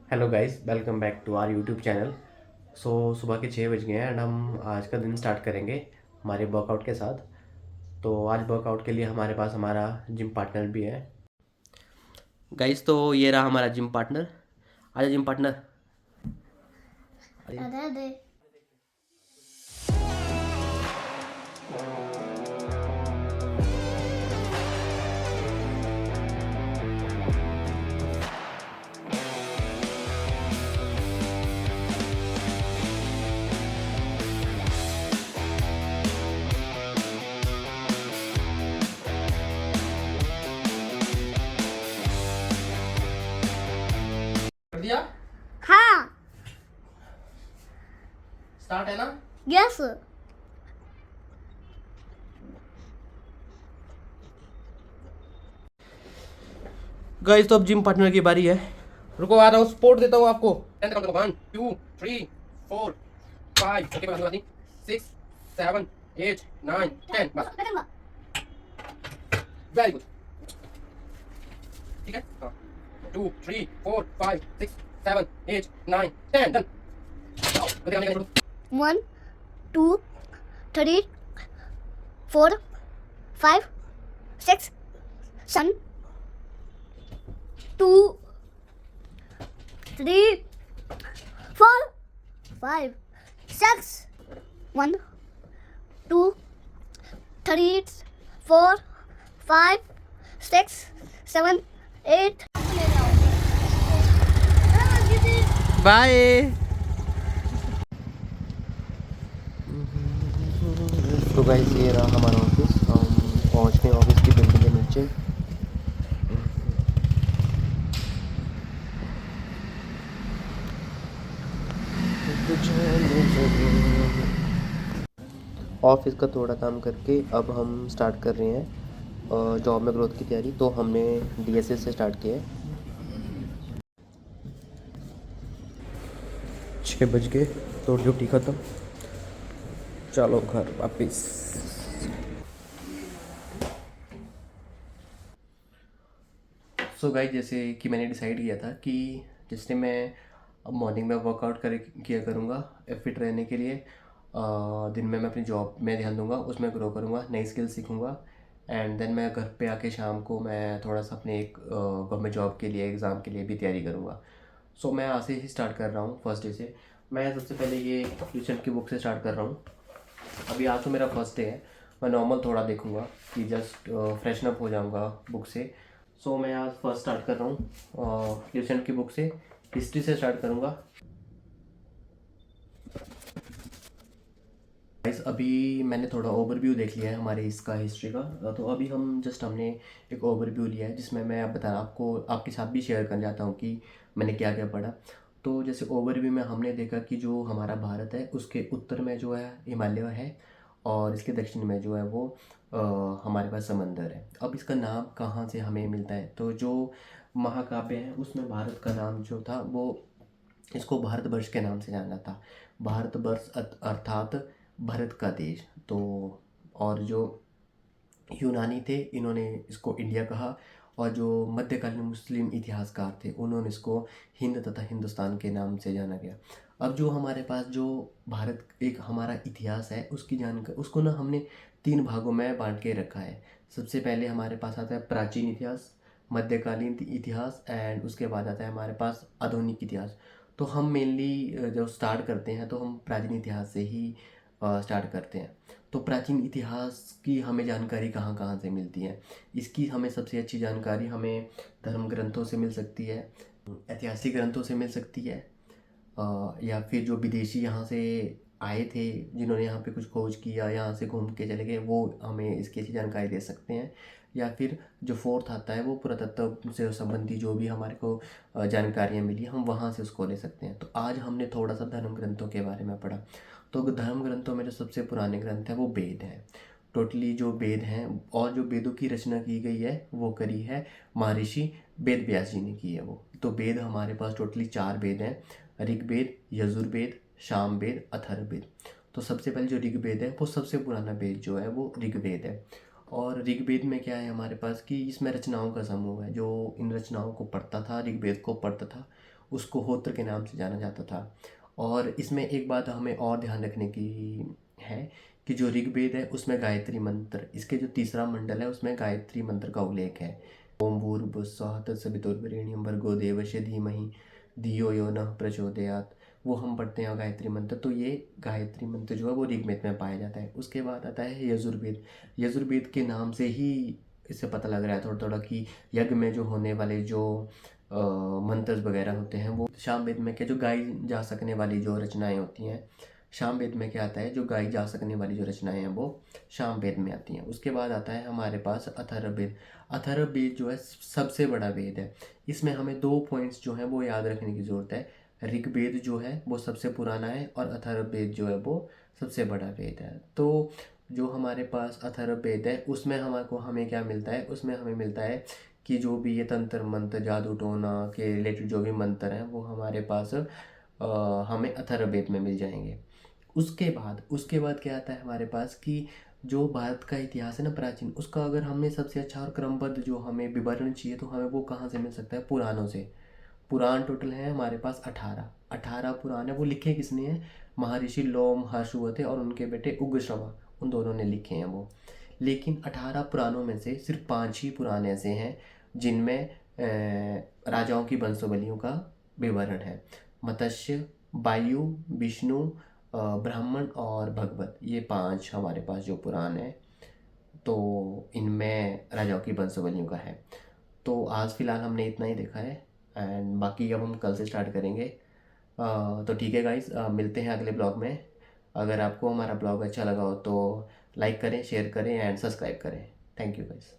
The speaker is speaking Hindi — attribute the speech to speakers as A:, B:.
A: Hello guys, welcome back to our YouTube channel. सुबह के 6 बज गए हैं एंड हम आज का दिन स्टार्ट करेंगे हमारे वर्कआउट के साथ। तो आज वर्कआउट के लिए हमारे पास हमारा जिम पार्टनर भी है। गाइस, तो ये रहा हमारा जिम पार्टनर। आजा जिम पार्टनर।
B: अरे अरे
A: कर दिया?
B: हाँ।
A: स्टार्ट है ना?
B: यस।
A: गाइस, तो अब जिम पार्टनर की बारी है। रुको, आ रहा हूँ, सपोर्ट देता हूँ आपको। 10 काउंट करो। 1 2 3 4 5 ओके, बस 6 7 8 9 10 बस। Very good. ठीक है, हाँ। 2 3 4 5 6 7 8 9 10 डन। जाओ,
B: 1 2 3 4 5 6 7 2 3 4 5 6 1 2 3 4 5 6 7 8
A: बाय। तो गाइस, ये रहा हमारा ऑफिस। हम पहुंच गए ऑफिस की बिल्डिंग के नीचे। ऑफिस का थोड़ा काम करके अब हम स्टार्ट कर रहे हैं जॉब में ग्रोथ की तैयारी। तो हमने डीएसएस से स्टार्ट किया है। 6 बज गए तो ड्यूटी ख़त्म। चलो घर वापिस। सो गाइस, जैसे कि मैंने डिसाइड किया था कि जैसे मैं अब मॉर्निंग में वर्कआउट करे किया करूँगा फिट रहने के लिए। दिन में मैं अपनी जॉब में ध्यान दूंगा, उसमें ग्रो करूँगा, नई स्किल सीखूँगा। एंड देन मैं घर पे आके शाम को मैं थोड़ा सा अपने एक गवर्नमेंट जॉब के लिए, एग्ज़ाम के लिए भी तैयारी करूँगा। सो मैं आज से ही स्टार्ट कर रहा हूँ, फर्स्ट डे से। मैं सबसे पहले ये ट्यूशन की बुक से स्टार्ट कर रहा हूँ। अभी आज तो मेरा फर्स्ट डे है। मैं नॉर्मल थोड़ा देखूंगा कि जस्ट फ्रेशन अप हो जाऊंगा बुक से। सो मैं आज फर्स्ट स्टार्ट कर रहा हूँ ट्यूशन की बुक से। हिस्ट्री से स्टार्ट करूँगा। गाइस, अभी मैंने थोड़ा ओवरव्यू देख लिया है हमारे इसका हिस्ट्री का। तो अभी हमने एक ओवरव्यू लिया है जिसमें मैं अब बता आपको आपके साथ भी शेयर करना चाहता हूँ कि मैंने क्या क्या पढ़ा। तो जैसे ओवरव्यू में हमने देखा कि जो हमारा भारत है उसके उत्तर में जो है हिमालय है, और इसके दक्षिण में जो है वो हमारे पास समंदर है। अब इसका नाम कहाँ से हमें मिलता है, तो जो महाकाव्य है उसमें भारत का नाम जो था वो इसको भारतवर्ष के नाम से जाना था। भारतवर्ष अर्थात भारत का देश। तो और जो यूनानी थे इन्होंने इसको इंडिया कहा, और जो मध्यकालीन मुस्लिम इतिहासकार थे उन्होंने इसको हिंद तथा हिंदुस्तान के नाम से जाना गया। अब जो हमारे पास जो भारत एक हमारा इतिहास है उसकी जानकारी उसको ना हमने 3 भागों में बांट के रखा है। सबसे पहले हमारे पास आता है प्राचीन इतिहास, मध्यकालीन इतिहास, एंड उसके बाद आता है हमारे पास आधुनिक इतिहास। तो हम मेनली जब स्टार्ट करते हैं तो हम प्राचीन इतिहास से ही स्टार्ट करते हैं। तो प्राचीन इतिहास की हमें जानकारी कहाँ कहाँ से मिलती है? इसकी हमें सबसे अच्छी जानकारी हमें धर्म ग्रंथों से मिल सकती है, ऐतिहासिक ग्रंथों से मिल सकती है, या फिर जो विदेशी यहाँ से आए थे जिन्होंने यहाँ पे कुछ खोज किया, यहाँ से घूम के चले गए, वो हमें इसकी अच्छी जानकारी दे सकते हैं। या फिर जो फोर्थ आता है वो पुरातत्व से संबंधी जो भी हमारे को जानकारियाँ मिली हम वहाँ से उसको ले सकते हैं। तो आज हमने थोड़ा सा धर्म ग्रंथों के बारे में पढ़ा। तो धर्म ग्रंथों में जो सबसे पुराने ग्रंथ हैं वो वेद हैं। टोटली जो वेद हैं और जो वेदों की रचना की गई है वो करी है महर्षि वेद व्यास जी ने की है। वो तो वेद हमारे पास टोटली 4 वेद हैं: ऋग्वेद, यजुर्वेद, सामवेद, अथर्ववेद। तो सबसे पहले जो ऋग्वेद है वो सबसे पुराना वेद जो है वो ऋग्वेद है। और ऋग्वेद में क्या है हमारे पास कि इसमें रचनाओं का समूह है। जो इन रचनाओं को पढ़ता था, ऋग्वेद को पढ़ता था, उसको होत्र के नाम से जाना जाता था। और इसमें एक बात हमें और ध्यान रखने की है कि जो ऋग्वेद है उसमें गायत्री मंत्र, इसके जो तीसरा मंडल है उसमें गायत्री मंत्र का उल्लेख है। ओम भूर्भुवस्सुः तत्सवितुर्वरेण्यं भर्गो देवस्य धीमहि धियो यो नः प्रचोदयात्, वो हम पढ़ते हैं गायत्री मंत्र। तो ये गायत्री मंत्र जो है वो ऋग्वेद में पाया जाता है। उसके बाद आता है यजुर्वेद। यजुर्वेद के नाम से ही इससे पता लग रहा है थोड़ा थोड़ा कि यज्ञ में जो होने वाले जो मंत्र वगैरह होते हैं वो सामवेद में क्या जो गाई जा सकने वाली जो रचनाएं होती हैं, सामवेद में क्या आता है जो गाई जा सकने वाली जो रचनाएं हैं वो सामवेद में आती हैं। उसके बाद आता है हमारे पास अथर्ववेद। अथर्ववेद जो है सबसे बड़ा वेद है। इसमें हमें 2 पॉइंट्स जो हैं वो याद रखने की ज़रूरत है। ऋग्वेद जो है वो सबसे पुराना है और अथर्ववेद जो है वो सबसे बड़ा वेद है। तो जो हमारे पास अथर्ववेद है उसमें हमें क्या मिलता है, उसमें हमें मिलता है कि जो भी ये तंत्र मंत्र जादू टोना के रिलेटेड जो भी मंत्र हैं वो हमारे पास हमें अथर्ववेद में मिल जाएंगे। उसके बाद क्या आता है हमारे पास कि जो भारत का इतिहास है ना प्राचीन, उसका अगर हमें सबसे अच्छा और क्रमबद्ध जो हमें विवरण चाहिए तो हमें वो कहाँ से मिल सकता है, पुराणों से। पुराण टोटल है हमारे पास 18 पुराण है। वो लिखे किसने हैं, महर्षि लोम हर्षवर्धन और उनके बेटे उग्रश्रवा, उन दोनों ने लिखे हैं वो। लेकिन 18 पुराणों में से सिर्फ 5 ही पुराण ऐसे हैं जिनमें राजाओं की वंशावलियों का विवरण है। मत्स्य, वायु, विष्णु, ब्राह्मण और भगवत, ये 5 हमारे पास जो पुराण है तो इनमें राजाओं की वंशावलियों का है। तो आज फ़िलहाल हमने इतना ही देखा है एंड बाकी अब हम कल से स्टार्ट करेंगे। तो ठीक है गाइस, मिलते हैं अगले ब्लॉग में। अगर आपको हमारा ब्लॉग अच्छा लगा हो तो लाइक करें, शेयर करें एंड सब्सक्राइब करें। Thank you guys.